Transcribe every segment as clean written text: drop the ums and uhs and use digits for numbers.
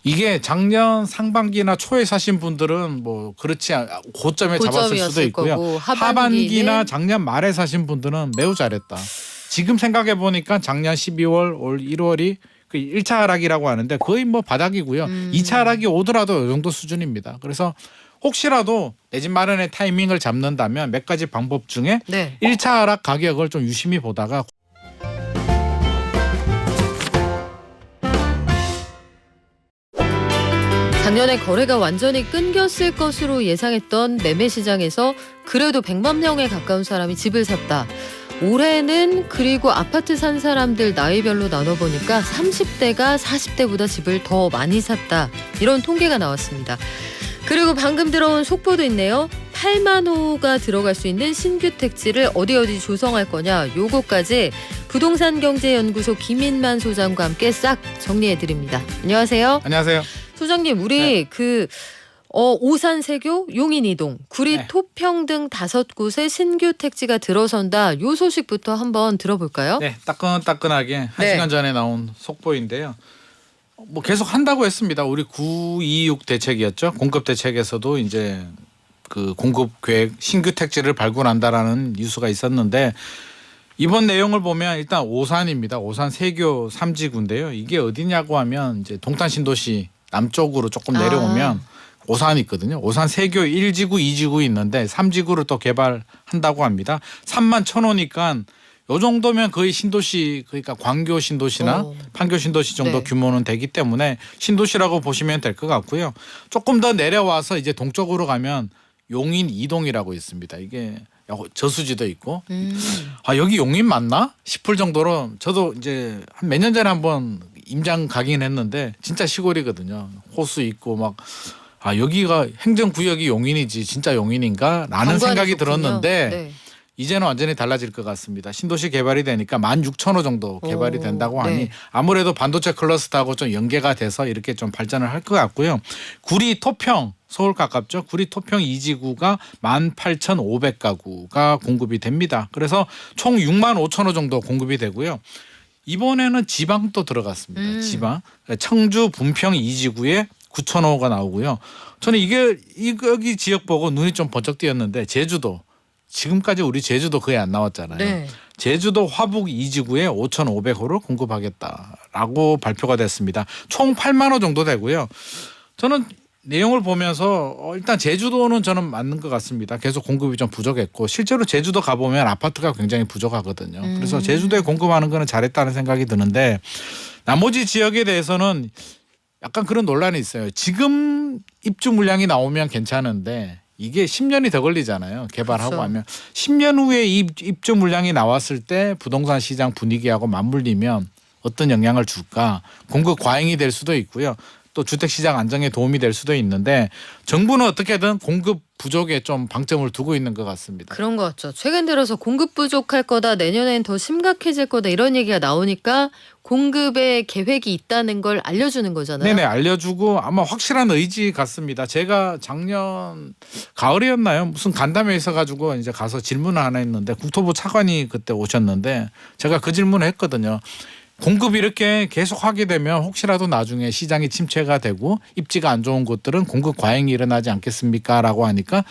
이게 작년 상반기나 초에 사신 분들은 뭐 그렇지 고점에 잡았을 수도 있고요. 거고, 하반기나 작년 말에 사신 분들은 매우 잘했다. 지금 생각해 보니까 작년 12월, 올 1월이 그 1차 하락이라고 하는데 거의 뭐 바닥이고요. 2차 하락이 오더라도 이 정도 수준입니다. 그래서 혹시라도 내 집 마련의 타이밍을 잡는다면 몇 가지 방법 중에 네. 1차 하락 가격을 좀 유심히 보다가 작년에 거래가 완전히 끊겼을 것으로 예상했던 매매 시장에서 그래도 100만 명에 가까운 사람이 집을 샀다. 올해는 그리고 아파트 산 사람들 나이별로 나눠보니까 30대가 40대보다 집을 더 많이 샀다. 이런 통계가 나왔습니다. 그리고 방금 들어온 속보도 있네요. 8만 호가 들어갈 수 있는 신규 택지를 어디 조성할 거냐. 요거까지 부동산경제연구소 김인만 소장과 함께 싹 정리해드립니다. 안녕하세요. 안녕하세요. 소장님, 우리 오산 세교, 용인 이동, 구리 네. 토평 등 5곳에 신규 택지가 들어선다. 요 소식부터 한번 들어볼까요? 네, 따끈따끈하게 1시간 네. 전에 나온 속보인데요. 뭐 계속 한다고 했습니다. 우리 926 대책이었죠. 공급 대책에서도 이제 그 공급 계획 신규 택지를 발굴한다라는 뉴스가 있었는데 이번 내용을 보면 일단 오산입니다. 오산 세교 3지구인데요. 이게 어디냐고 하면 이제 동탄 신도시 남쪽으로 조금 내려오면 오산이 있거든요. 오산 세교 1지구, 2지구 있는데 3지구를 또 개발한다고 합니다. 3만 1,000호니까 요 정도면 거의 신도시 그러니까 광교 신도시나 판교 신도시 정도 네. 규모는 되기 때문에 신도시라고 보시면 될 것 같고요. 조금 더 내려와서 이제 동쪽으로 가면 용인 이동이라고 있습니다. 이게 저수지도 있고 여기 용인 맞나 싶을 정도로 저도 이제 한 몇 년 전에 한번 임장 가긴 했는데 진짜 시골이거든요. 호수 있고 막 여기가 행정구역이 용인이지 진짜 용인인가 라는 생각이 들었는데 네. 이제는 완전히 달라질 것 같습니다. 신도시 개발이 되니까 16,000호 정도 개발이 된다고 하니 네. 아무래도 반도체 클러스터하고 좀 연계가 돼서 이렇게 좀 발전을 할 것 같고요. 구리 토평 서울 가깝죠. 구리 토평 2지구가 18,500가구가 공급이 됩니다. 그래서 총 65,000호 정도 공급이 되고요. 이번에는 지방도 들어갔습니다. 지방. 청주 분평 2지구에 9,000호가 나오고요. 저는 여기 지역 보고 눈이 좀 번쩍 띄었는데 제주도. 지금까지 우리 제주도 거의 안 나왔잖아요. 네. 제주도 화북 2지구에 5,500호를 공급하겠다라고 발표가 됐습니다. 총 8만 호 정도 되고요. 저는 내용을 보면서 일단 제주도는 저는 맞는 것 같습니다. 계속 공급이 좀 부족했고 실제로 제주도 가보면 아파트가 굉장히 부족하거든요. 그래서 제주도에 공급하는 거는 잘했다는 생각이 드는데 나머지 지역에 대해서는 약간 그런 논란이 있어요. 지금 입주 물량이 나오면 괜찮은데 이게 10년이 더 걸리잖아요. 개발하고 그렇죠. 하면 10년 후에 입주 물량이 나왔을 때 부동산 시장 분위기하고 맞물리면 어떤 영향을 줄까? 공급 과잉이 될 수도 있고요. 또 주택시장 안정에 도움이 될 수도 있는데 정부는 어떻게든 공급 부족에 좀 방점을 두고 있는 것 같습니다. 그런 것 같죠. 최근 들어서 공급 부족할 거다, 내년엔 더 심각해질 거다 이런 얘기가 나오니까 공급의 계획이 있다는 걸 알려주는 거잖아요. 네네 알려주고 아마 확실한 의지 같습니다. 제가 작년 가을이었나요? 무슨 간담회 있어가지고 이제 가서 질문을 하나 했는데 국토부 차관이 그때 오셨는데 제가 그 질문을 했거든요. 공급이 이렇게 계속 하게 되면 혹시라도 나중에 시장이 침체가 되고 입지가 안 좋은 곳들은 공급 과잉이 일어나지 않겠습니까? 라고 하니까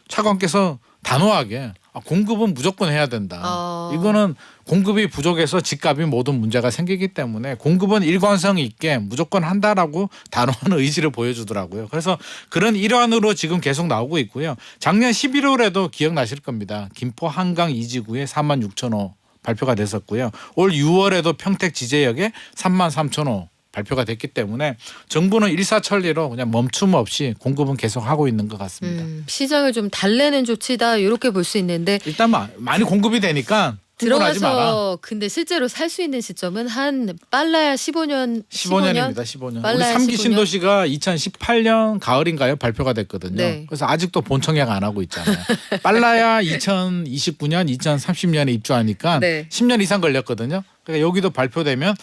차관께서 단호하게 공급은 무조건 해야 된다. 이거는 공급이 부족해서 집값이 모든 문제가 생기기 때문에 공급은 일관성 있게 무조건 한다라고 단호한 의지를 보여주더라고요. 그래서 그런 일환으로 지금 계속 나오고 있고요. 작년 11월에도 기억나실 겁니다. 김포 한강 2지구에 46,000호 발표가 됐었고요. 올 6월에도 평택 지제역에 33,000호 발표가 됐기 때문에 정부는 일사천리로 그냥 멈춤 없이 공급은 계속 하고 있는 것 같습니다. 시장을 좀 달래는 조치다 이렇게 볼 수 있는데 일단 많이 공급이 되니까 흥분하지 마라. 들어가서 근데 실제로 살 수 있는 시점은 한 빨라야 15년. 15년입니다. 15년. 우리 빨라야 3기 15년? 신도시가 2018년 가을인가요? 발표가 됐거든요. 네. 그래서 아직도 본청약 안 하고 있잖아요. 빨라야 2029년, 2030년에 입주하니까 네. 10년 이상 걸렸거든요. 그러니까 여기도 발표되면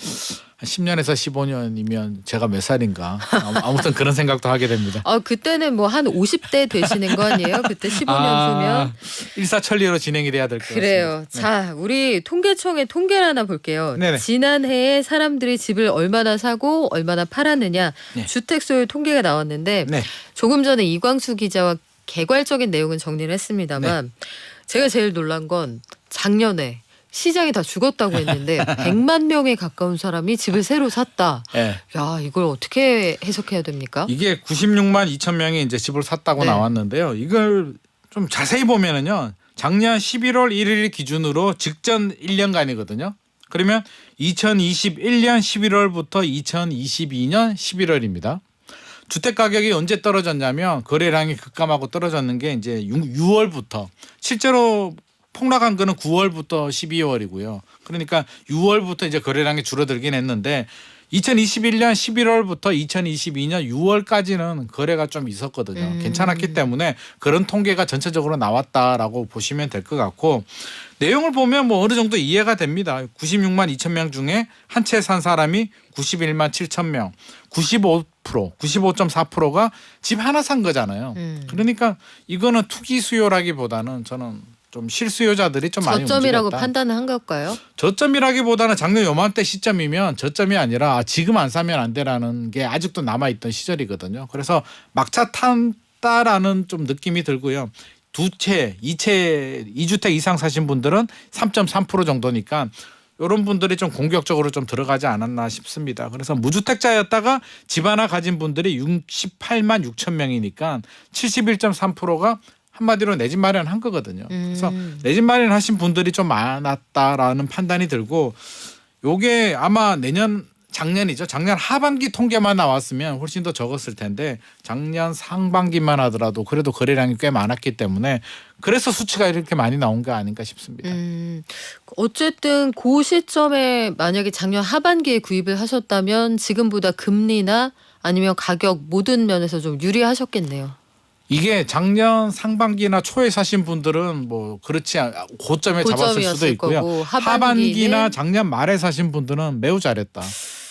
10년에서 15년이면 제가 몇 살인가 아무튼 그런 생각도 하게 됩니다. 그때는 뭐 한 50대 되시는 거 아니에요? 그때 15년 후면. 일사천리로 진행이 돼야 될 것 같습니다. 그래요. 자, 우리 통계청의 통계를 하나 볼게요. 네네. 지난해에 사람들이 집을 얼마나 사고 얼마나 팔았느냐 네. 주택 소유 통계가 나왔는데 네. 조금 전에 이광수 기자와 개괄적인 내용은 정리를 했습니다.만 제가 제일 놀란 건 작년에 시장이 다 죽었다고 했는데 100만 명에 가까운 사람이 집을 새로 샀다. 네. 야, 이걸 어떻게 해석해야 됩니까? 이게 96만 2천 명이 이제 집을 샀다고 네. 나왔는데요. 이걸 좀 자세히 보면은요. 작년 11월 1일 기준으로 직전 1년간이거든요. 그러면 2021년 11월부터 2022년 11월입니다. 주택 가격이 언제 떨어졌냐면 거래량이 급감하고 떨어졌는 게 이제 6월부터 실제로 폭락한 거는 9월부터 12월이고요. 그러니까 6월부터 이제 거래량이 줄어들긴 했는데 2021년 11월부터 2022년 6월까지는 거래가 좀 있었거든요. 괜찮았기 때문에 그런 통계가 전체적으로 나왔다라고 보시면 될 것 같고 내용을 보면 뭐 어느 정도 이해가 됩니다. 96만 2천 명 중에 한 채 산 사람이 91만 7천 명, 95.4%가 집 하나 산 거잖아요. 그러니까 이거는 투기 수요라기보다는 저는 좀 실수요자들이 좀 많이 저점이라고 움직였다. 판단을 한 걸까요? 저점이라기보다는 작년 요맘때 시점이면 저점이 아니라 지금 안 사면 안 되라는 게 아직도 남아있던 시절이거든요. 그래서 막차 탄다라는 좀 느낌이 들고요. 두 채, 2주택 이상 사신 분들은 3.3% 정도니까 이런 분들이 좀 공격적으로 좀 들어가지 않았나 싶습니다. 그래서 무주택자였다가 집 하나 가진 분들이 68만 6천 명이니까 71.3%가 한마디로 내 집 마련한 거거든요. 그래서 내 집 마련하신 분들이 좀 많았다라는 판단이 들고 요게 아마 작년이죠. 작년 하반기 통계만 나왔으면 훨씬 더 적었을 텐데 작년 상반기만 하더라도 그래도 거래량이 꽤 많았기 때문에 그래서 수치가 이렇게 많이 나온 게 아닌가 싶습니다. 어쨌든 그 시점에 만약에 작년 하반기에 구입을 하셨다면 지금보다 금리나 아니면 가격 모든 면에서 좀 유리하셨겠네요. 이게 작년 상반기나 초에 사신 분들은 뭐 그렇지 고점에 잡았을 수도 있고요. 거고, 하반기나 작년 말에 사신 분들은 매우 잘했다.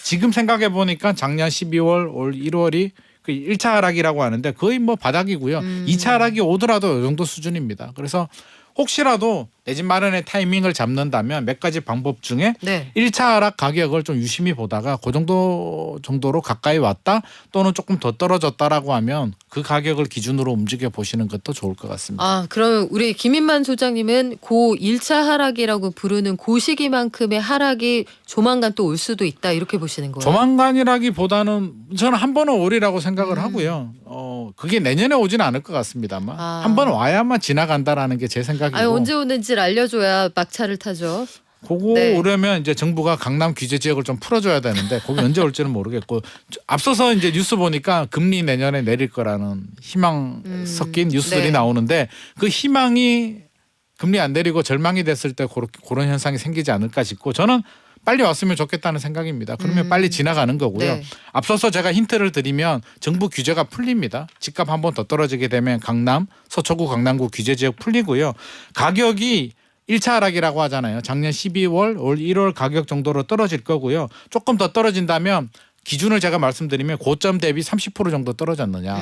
지금 생각해 보니까 작년 12월, 올 1월이 그 1차 하락이라고 하는데 거의 뭐 바닥이고요. 2차 하락이 오더라도 이 정도 수준입니다. 그래서 혹시라도 내 집 마련의 타이밍을 잡는다면 몇 가지 방법 중에 1차 하락 가격을 좀 유심히 보다가 그 정도로 가까이 왔다 또는 조금 더 떨어졌다라고 하면 그 가격을 기준으로 움직여 보시는 것도 좋을 것 같습니다. 그러면 우리 김인만 소장님은 고 1차 하락이라고 부르는 그 시기만큼의 하락이 조만간 또 올 수도 있다 이렇게 보시는 거예요? 조만간이라기보다는 저는 한 번은 오리라고 생각을 하고요. 그게 내년에 오지는 않을 것 같습니다만 한 번 와야만 지나간다라는 게 제 생각이고. 언제 오는지를 알려줘야 막차를 타죠. 그거 오려면 이제 정부가 강남 규제 지역을 좀 풀어줘야 되는데 거기 언제 올지는 모르겠고 앞서서 이제 뉴스 보니까 금리 내년에 내릴 거라는 희망 섞인 뉴스들이 나오는데 그 희망이 금리 안 내리고 절망이 됐을 때 그런 현상이 생기지 않을까 싶고 저는 빨리 왔으면 좋겠다는 생각입니다. 그러면 빨리 지나가는 거고요. 앞서서 제가 힌트를 드리면 정부 규제가 풀립니다. 집값 한 번 더 떨어지게 되면 강남, 서초구, 강남구 규제 지역 풀리고요. 가격이 1차 하락이라고 하잖아요. 작년 12월, 올 1월 가격 정도로 떨어질 거고요. 조금 더 떨어진다면 기준을 제가 말씀드리면 고점 대비 30% 정도 떨어졌느냐.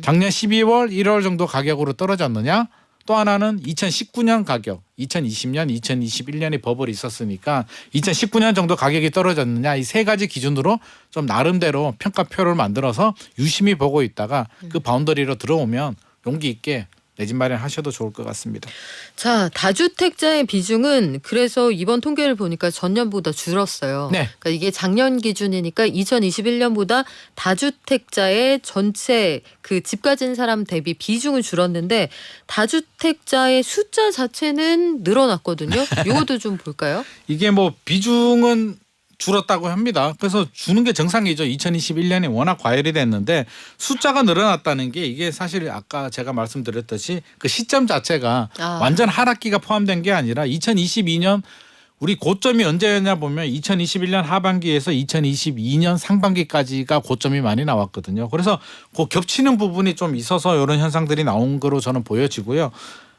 작년 12월, 1월 정도 가격으로 떨어졌느냐. 또 하나는 2019년 가격, 2020년, 2021년에 버블이 있었으니까 2019년 정도 가격이 떨어졌느냐 이 세 가지 기준으로 좀 나름대로 평가표를 만들어서 유심히 보고 있다가 그 바운더리로 들어오면 용기 있게 내 집 마련하셔도 좋을 것 같습니다. 자, 다주택자의 비중은 그래서 이번 통계를 보니까 전년보다 줄었어요. 그러니까 이게 작년 기준이니까 2021년보다 다주택자의 전체 그 집 가진 사람 대비 비중은 줄었는데 다주택자의 숫자 자체는 늘어났거든요. 이것도 좀 볼까요? 이게 뭐 비중은 줄었다고 합니다. 그래서 주는 게 정상이죠. 2021년에 워낙 과열이 됐는데 숫자가 늘어났다는 게 이게 사실 아까 제가 말씀드렸듯이 그 시점 자체가 완전 하락기가 포함된 게 아니라 2022년 우리 고점이 언제였냐 보면 2021년 하반기에서 2022년 상반기까지가 고점이 많이 나왔거든요. 그래서 그 겹치는 부분이 좀 있어서 이런 현상들이 나온 거로 저는 보여지고요.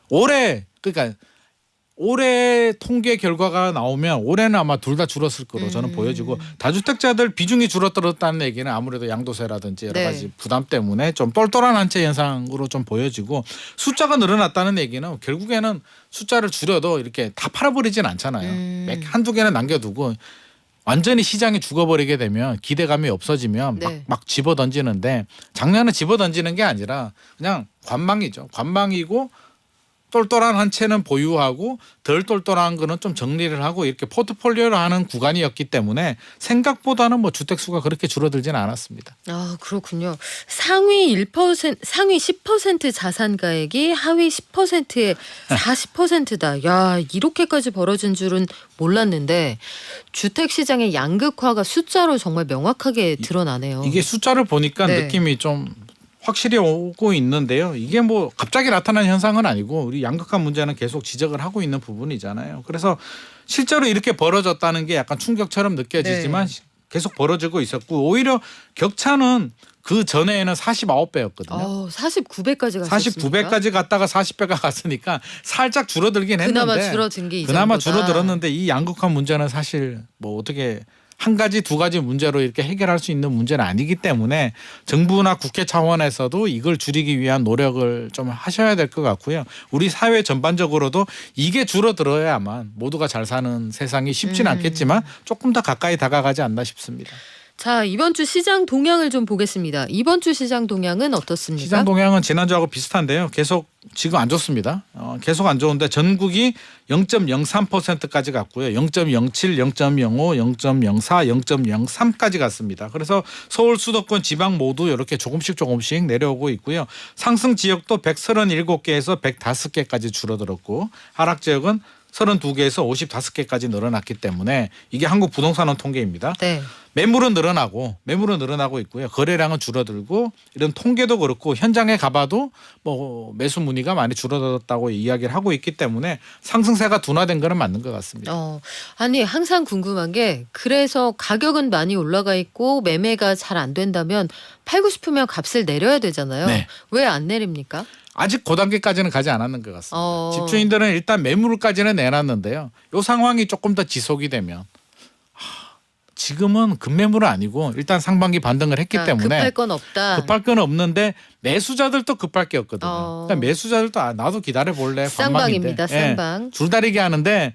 올해 그러니까 올해 통계 결과가 나오면 올해는 아마 둘 다 줄었을 거로 저는 보여지고 다주택자들 비중이 줄어들었다는 얘기는 아무래도 양도세라든지 여러 네. 가지 부담 때문에 좀 똘똘한 한채 현상으로 좀 보여지고 숫자가 늘어났다는 얘기는 결국에는 숫자를 줄여도 이렇게 다 팔아버리진 않잖아요. 한두 개는 남겨두고 완전히 시장이 죽어버리게 되면 기대감이 없어지면 네. 막 집어던지는데 작년에 집어던지는 게 아니라 그냥 관망이죠. 관망이고 똘똘한 한 채는 보유하고 덜 똘똘한 거는 좀 정리를 하고 이렇게 포트폴리오를 하는 구간이었기 때문에 생각보다는 뭐 주택 수가 그렇게 줄어들지는 않았습니다. 아, 그렇군요. 상위 10% 자산가액이 하위 10%의 40%다. 야, 이렇게까지 벌어진 줄은 몰랐는데 주택 시장의 양극화가 숫자로 정말 명확하게 드러나네요. 이게 숫자를 보니까 네. 느낌이 좀 확실히 오고 있는데요. 이게 뭐 갑자기 나타난 현상은 아니고 우리 양극화 문제는 계속 지적을 하고 있는 부분이잖아요. 그래서 실제로 이렇게 벌어졌다는 게 약간 충격처럼 느껴지지만 계속 벌어지고 있었고 오히려 격차는 그 전에는 49배였거든요. 49배까지 갔습니까? 49배까지 갔다가 40배가 갔으니까 살짝 줄어들긴 했는데 그나마 줄어든 게 이 그나마 정도다. 줄어들었는데 이 양극화 문제는 사실 뭐 어떻게 한 가지 두 가지 문제로 이렇게 해결할 수 있는 문제는 아니기 때문에 정부나 국회 차원에서도 이걸 줄이기 위한 노력을 좀 하셔야 될 것 같고요. 우리 사회 전반적으로도 이게 줄어들어야만 모두가 잘 사는 세상이 쉽지는 않겠지만 조금 더 가까이 다가가지 않나 싶습니다. 자, 이번 주 시장 동향을 좀 보겠습니다. 이번 주 시장 동향은 어떻습니까? 시장 동향은 지난주하고 비슷한데요. 계속 지금 안 좋습니다. 계속 안 좋은데 전국이 0.03%까지 갔고요. 0.07, 0.05, 0.04, 0.03까지 갔습니다. 그래서 서울 수도권 지방 모두 이렇게 조금씩 내려오고 있고요. 상승 지역도 137개에서 105개까지 줄어들었고 하락 지역은 32개에서 55개까지 늘어났기 때문에 이게 한국 부동산원 통계입니다. 네. 매물은 늘어나고 있고요. 거래량은 줄어들고 이런 통계도 그렇고 현장에 가봐도 뭐 매수 문의가 많이 줄어들었다고 이야기를 하고 있기 때문에 상승세가 둔화된 거는 맞는 것 같습니다. 아니 항상 궁금한 게 그래서 가격은 많이 올라가 있고 매매가 잘 안 된다면 팔고 싶으면 값을 내려야 되잖아요. 네. 왜 안 내립니까? 아직 그 단계까지는 가지 않았는 것 같습니다. 어. 집주인들은 일단 매물까지는 내놨는데요. 이 상황이 조금 더 지속이 되면 지금은 급매물은 아니고 일단 상반기 반등을 했기 때문에 급할 건 없다. 급할 건 없는데 매수자들도 급할 게 없거든요. 그러니까 매수자들도 나도 기다려볼래. 쌍방입니다. 쌍방. 줄다리기 하는데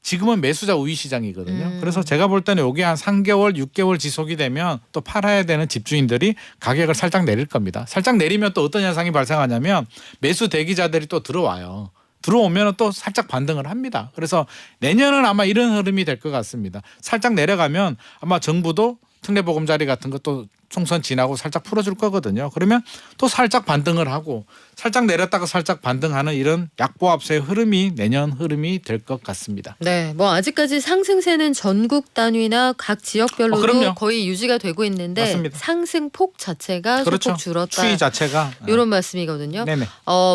지금은 매수자 우위 시장이거든요. 그래서 제가 볼 때는 이게 한 3개월, 6개월 지속이 되면 또 팔아야 되는 집주인들이 가격을 살짝 내릴 겁니다. 살짝 내리면 또 어떤 현상이 발생하냐면 매수 대기자들이 또 들어와요. 들어오면 또 살짝 반등을 합니다. 그래서 내년은 아마 이런 흐름이 될 것 같습니다. 살짝 내려가면 아마 정부도 특례보금자리 같은 것도 총선 지나고 살짝 풀어줄 거거든요. 그러면 또 살짝 반등을 하고 살짝 내렸다가 살짝 반등하는 이런 약보합세의 흐름이 내년 흐름이 될 것 같습니다. 네, 뭐 아직까지 상승세는 전국 단위나 각 지역별로도 그럼요. 거의 유지가 되고 있는데 맞습니다. 상승폭 자체가 그렇죠. 소폭 줄었다. 추이 자체가 이런 말씀이거든요. 네네.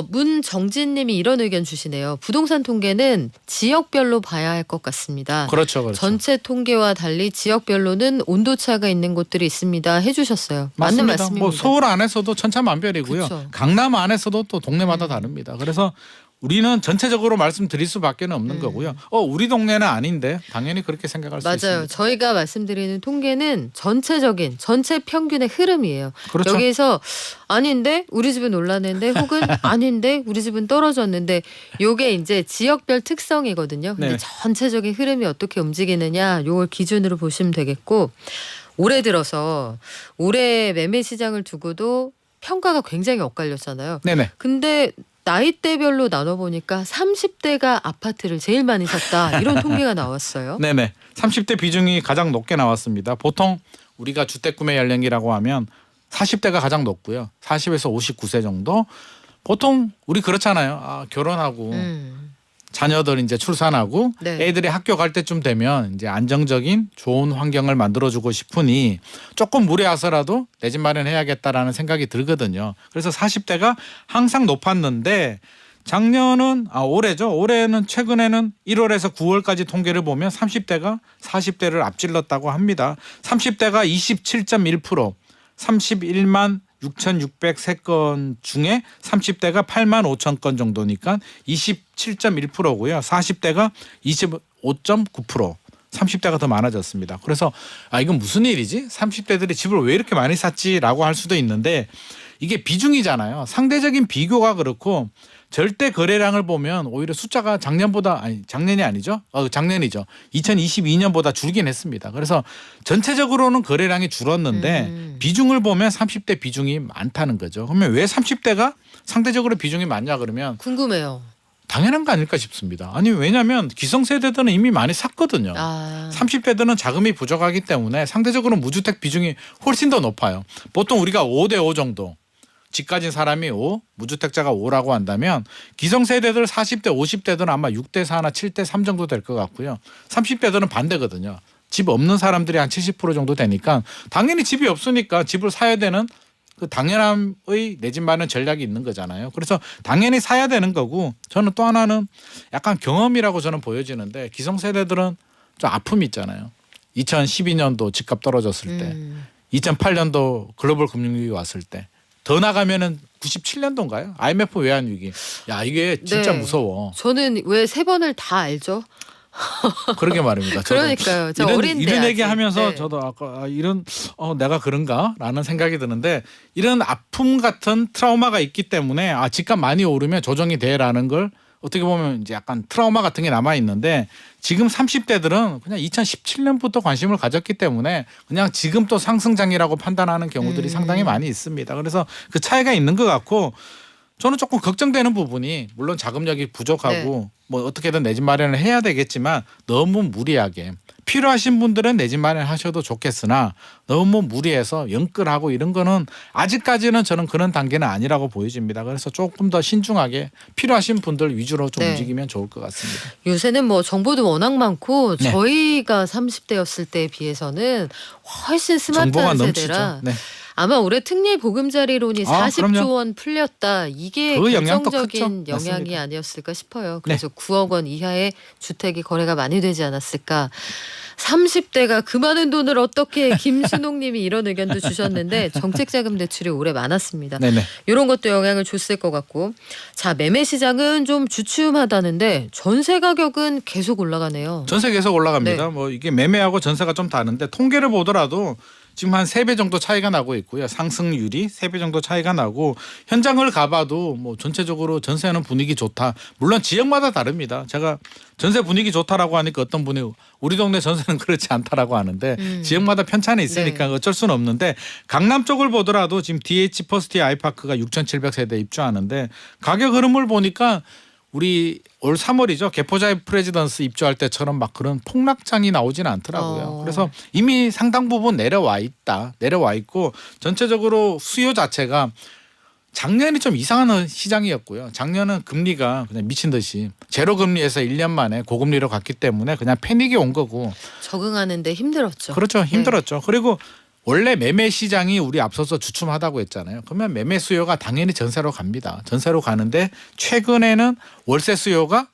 문정진님이 이런 의견 주시네요. 부동산 통계는 지역별로 봐야 할 것 같습니다. 그렇죠. 전체 통계와 달리 지역별로는 온도차가 있는 곳들이 있습니다. 해주셨어요. 맞는 맞습니다. 말씀입니다. 뭐 서울 안에서도 천차만별이고요. 그렇죠. 강남 안에서도 또 동네마다 다릅니다. 그래서 우리는 전체적으로 말씀드릴 수밖에 없는 거고요. 우리 동네는 아닌데 당연히 그렇게 생각할 수 맞아요. 있습니다. 저희가 말씀드리는 통계는 전체 평균의 흐름이에요. 그렇죠. 여기에서 아닌데 우리 집은 올랐는데 혹은 아닌데 우리 집은 떨어졌는데 요게 이제 지역별 특성이거든요. 근데 네. 전체적인 흐름이 어떻게 움직이느냐 요걸 기준으로 보시면 되겠고 올해 들어서 올해 매매 시장을 두고도 평가가 굉장히 엇갈렸잖아요. 네네. 근데 나이대별로 나눠보니까 30대가 아파트를 제일 많이 샀다. 이런 통계가 나왔어요. 네네. 30대 비중이 가장 높게 나왔습니다. 보통 우리가 주택 구매 연령이라고 하면 40대가 가장 높고요. 40에서 59세 정도. 보통 우리 그렇잖아요. 결혼하고 자녀들 이제 출산하고 네. 애들이 학교 갈 때쯤 되면 이제 안정적인 좋은 환경을 만들어주고 싶으니 조금 무리해서라도 내 집 마련해야겠다라는 생각이 들거든요. 그래서 40대가 항상 높았는데 작년은 올해죠. 올해는 최근에는 1월에서 9월까지 통계를 보면 30대가 40대를 앞질렀다고 합니다. 30대가 27.1%, 31만 6,603건 중에 30대가 8만 5천 건 정도니까 27.1%고요. 40대가 25.9%. 30대가 더 많아졌습니다. 그래서 이건 무슨 일이지? 30대들이 집을 왜 이렇게 많이 샀지라고 할 수도 있는데 이게 비중이잖아요. 상대적인 비교가 그렇고 절대 거래량을 보면 오히려 숫자가 작년이 아니죠. 작년이죠. 2022년보다 줄긴 했습니다. 그래서 전체적으로는 거래량이 줄었는데 비중을 보면 30대 비중이 많다는 거죠. 그러면 왜 30대가 상대적으로 비중이 많냐 그러면 궁금해요. 당연한 거 아닐까 싶습니다. 아니 왜냐하면 기성세대들은 이미 많이 샀거든요. 30대들은 자금이 부족하기 때문에 상대적으로 무주택 비중이 훨씬 더 높아요. 보통 우리가 5대5 정도. 집 가진 사람이 5, 무주택자가 5라고 한다면 기성세대들 40대, 50대들은 아마 6대4나 7대3 정도 될 것 같고요. 30대들은 반대거든요. 집 없는 사람들이 한 70% 정도 되니까 당연히 집이 없으니까 집을 사야 되는 그 당연함의 내 집 마련 전략이 있는 거잖아요. 그래서 당연히 사야 되는 거고 저는 또 하나는 약간 경험이라고 저는 보여지는데 기성세대들은 좀 아픔이 있잖아요. 2012년도 집값 떨어졌을 때 2008년도 글로벌 금융위기 왔을 때 더 나가면은 97년도인가요? IMF 외환위기. 야 이게 진짜 네. 무서워. 저는 왜 3번을 다 알죠? 그러게 말입니다. 저도 그러니까요. 저 어린데 이런 아직. 얘기하면서 네. 저도 아까 이런 내가 그런가라는 생각이 드는데 이런 아픔 같은 트라우마가 있기 때문에 집값 많이 오르면 조정이 돼라는 걸 어떻게 보면 이제 약간 트라우마 같은 게 남아 있는데 지금 30대들은 그냥 2017년부터 관심을 가졌기 때문에 그냥 지금 또 상승장이라고 판단하는 경우들이 상당히 많이 있습니다. 그래서 그 차이가 있는 것 같고 저는 조금 걱정되는 부분이 물론 자금력이 부족하고 뭐 어떻게든 내 집 마련을 해야 되겠지만 너무 무리하게 필요하신 분들은 내 집 마련하셔도 좋겠으나 너무 무리해서 연끌하고 이런 거는 아직까지는 저는 그런 단계는 아니라고 보여집니다. 그래서 조금 더 신중하게 필요하신 분들 위주로 좀 움직이면 좋을 것 같습니다. 요새는 뭐 정보도 워낙 많고 네. 저희가 30대였을 때에 비해서는 훨씬 정보가 스마트한 넘치죠. 세대라 네. 아마 올해 특례 보금자리론이 40조 그럼요. 원 풀렸다. 이게 그 영향도 결정적인 크죠. 영향이 맞습니다. 아니었을까 싶어요. 그래서 9억 원 이하의 주택이 거래가 많이 되지 않았을까. 30대가 그 많은 돈을 어떻게 김순옥 님이 이런 의견도 주셨는데 정책자금 대출이 올해 많았습니다. 네네. 이런 것도 영향을 줬을 것 같고. 자, 매매 시장은 좀 주춤하다는데 전세 가격은 계속 올라가네요. 전세 계속 올라갑니다. 네. 뭐 이게 매매하고 전세가 좀 다른데 통계를 보더라도 지금 한 3배 정도 차이가 나고 있고요. 상승률이 3배 정도 차이가 나고 현장을 가봐도 뭐 전체적으로 전세는 분위기 좋다. 물론 지역마다 다릅니다. 제가 전세 분위기 좋다라고 하니까 어떤 분이 우리 동네 전세는 그렇지 않다라고 하는데 지역마다 편차는 있으니까 어쩔 수는 없는데 강남 쪽을 보더라도 지금 DH 퍼스트 아이파크가 6,700세대 입주하는데 가격 흐름을 보니까 우리 올 3월이죠. 개포자의 프레지던스 입주할 때처럼 막 그런 폭락장이 나오지는 않더라고요. 그래서 이미 상당 부분 내려와 있고 전체적으로 수요 자체가 작년이 좀 이상한 시장이었고요. 작년은 금리가 그냥 미친 듯이 제로 금리에서 1년 만에 고금리로 갔기 때문에 그냥 패닉이 온 거고. 적응하는데 힘들었죠. 그렇죠. 힘들었죠. 그리고 원래 매매 시장이 우리 앞서서 주춤하다고 했잖아요. 그러면 매매 수요가 당연히 전세로 갑니다. 전세로 가는데 최근에는 월세 수요가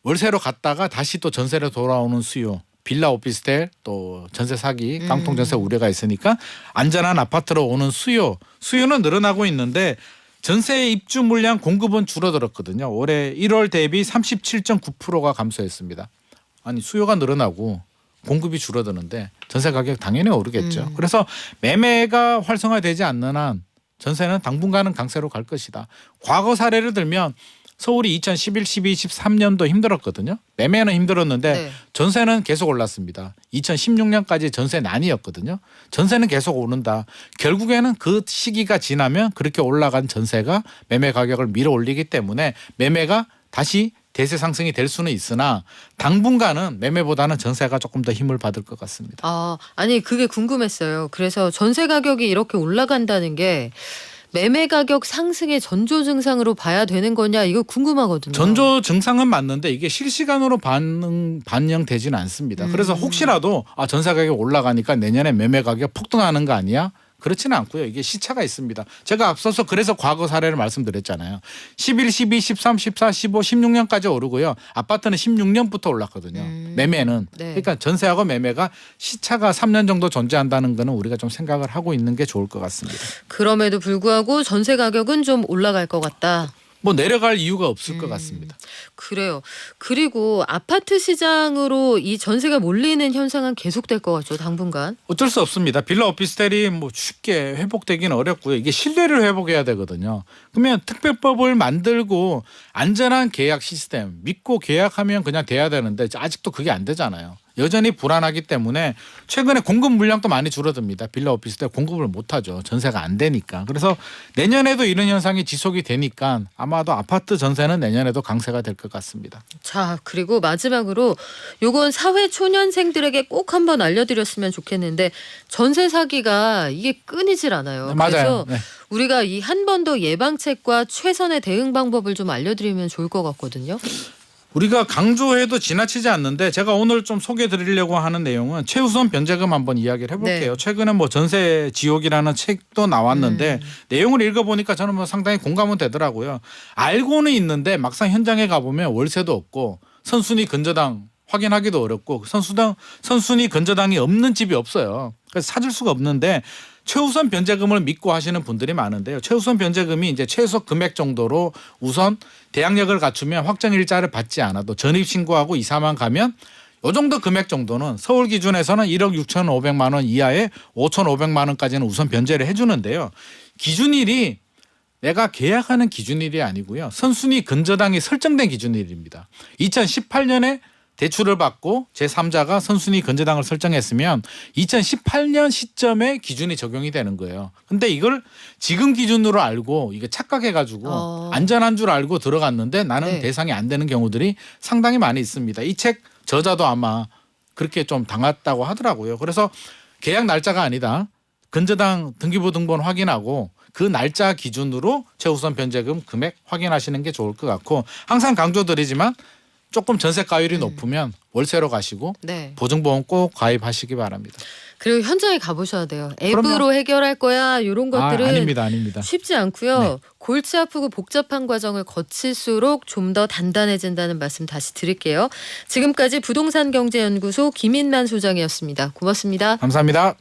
월세로 갔다가 다시 또 전세로 돌아오는 수요. 빌라 오피스텔 또 전세 사기 깡통 전세 우려가 있으니까 안전한 아파트로 오는 수요는 늘어나고 있는데 전세 입주 물량 공급은 줄어들었거든요. 올해 1월 대비 37.9%가 감소했습니다. 아니 수요가 늘어나고 공급이 줄어드는데 전세 가격 당연히 오르겠죠. 그래서 매매가 활성화되지 않는 한 전세는 당분간은 강세로 갈 것이다. 과거 사례를 들면 서울이 2011, 12, 13년도 힘들었거든요. 매매는 힘들었는데 전세는 계속 올랐습니다. 2016년까지 전세 난이었거든요. 전세는 계속 오른다. 결국에는 그 시기가 지나면 그렇게 올라간 전세가 매매 가격을 밀어올리기 때문에 매매가 다시 대세 상승이 될 수는 있으나 당분간은 매매보다는 전세가 조금 더 힘을 받을 것 같습니다. 아니 그게 궁금했어요. 그래서 전세 가격이 이렇게 올라간다는 게 매매 가격 상승의 전조 증상으로 봐야 되는 거냐 이거 궁금하거든요. 전조 증상은 맞는데 이게 실시간으로 반영되지는 않습니다. 그래서 혹시라도 전세 가격 올라가니까 내년에 매매 가격 폭등하는 거 아니야? 그렇지는 않고요. 이게 시차가 있습니다. 제가 앞서서 그래서 과거 사례를 말씀드렸잖아요. 11, 12, 13, 14, 15, 16년까지 오르고요. 아파트는 16년부터 올랐거든요. 매매는. 네. 그러니까 전세하고 매매가 시차가 3년 정도 존재한다는 거는 우리가 좀 생각을 하고 있는 게 좋을 것 같습니다. 그럼에도 불구하고 전세 가격은 좀 올라갈 것 같다. 뭐 내려갈 이유가 없을 것 같습니다. 그래요. 그리고 아파트 시장으로 이 전세가 몰리는 현상은 계속될 것 같죠. 당분간. 어쩔 수 없습니다. 빌라 오피스텔이 뭐 쉽게 회복되기는 어렵고요. 이게 신뢰를 회복해야 되거든요. 그러면 특별법을 만들고 안전한 계약 시스템 믿고 계약하면 그냥 돼야 되는데 아직도 그게 안 되잖아요. 여전히 불안하기 때문에 최근에 공급 물량도 많이 줄어듭니다. 빌라 오피스텔 공급을 못하죠. 전세가 안 되니까. 그래서 내년에도 이런 현상이 지속이 되니까 아마도 아파트 전세는 내년에도 강세가 될 것 같습니다. 자, 그리고 마지막으로 요건 사회 초년생들에게 꼭 한번 알려드렸으면 좋겠는데 전세 사기가 이게 끊이질 않아요. 네, 맞아요. 그래서 네. 우리가 이 한 번 더 예방책과 최선의 대응 방법을 좀 알려드리면 좋을 것 같거든요. 우리가 강조해도 지나치지 않는데 제가 오늘 좀 소개해 드리려고 하는 내용은 최우선 변제금 한번 이야기를 해볼게요. 네. 최근에 뭐 전세 지옥이라는 책도 나왔는데 내용을 읽어보니까 저는 뭐 상당히 공감은 되더라고요. 알고는 있는데 막상 현장에 가보면 월세도 없고 선순위 근저당 확인하기도 어렵고 선순위 근저당이 없는 집이 없어요. 그래서 찾을 수가 없는데 최우선 변제금을 믿고 하시는 분들이 많은데요. 최우선 변제금이 이제 최소 금액 정도로 우선 대항력을 갖추면 확정 일자를 받지 않아도 전입 신고하고 이사만 가면 이 정도 금액 정도는 서울 기준에서는 1억 6,500만 원 이하에 5,500만 원까지는 우선 변제를 해주는데요. 기준일이 내가 계약하는 기준일이 아니고요. 선순위 근저당이 설정된 기준일입니다. 2018년에 대출을 받고 제3자가 선순위 근저당을 설정했으면 2018년 시점에 기준이 적용이 되는 거예요. 근데 이걸 지금 기준으로 알고 이게 착각해가지고 안전한 줄 알고 들어갔는데 나는 네. 대상이 안 되는 경우들이 상당히 많이 있습니다. 이 책 저자도 아마 그렇게 좀 당했다고 하더라고요. 그래서 계약 날짜가 아니다. 근저당 등기부등본 확인하고 그 날짜 기준으로 최우선 변제금 금액 확인하시는 게 좋을 것 같고 항상 강조드리지만 조금 전세가율이 높으면 월세로 가시고 네. 보증보험 꼭 가입하시기 바랍니다. 그리고 현장에 가보셔야 돼요. 앱으로 그럼요. 해결할 거야 이런 것들은 아닙니다. 쉽지 않고요. 네. 골치 아프고 복잡한 과정을 거칠수록 좀 더 단단해진다는 말씀 다시 드릴게요. 지금까지 부동산경제연구소 김인만 소장이었습니다. 고맙습니다. 감사합니다.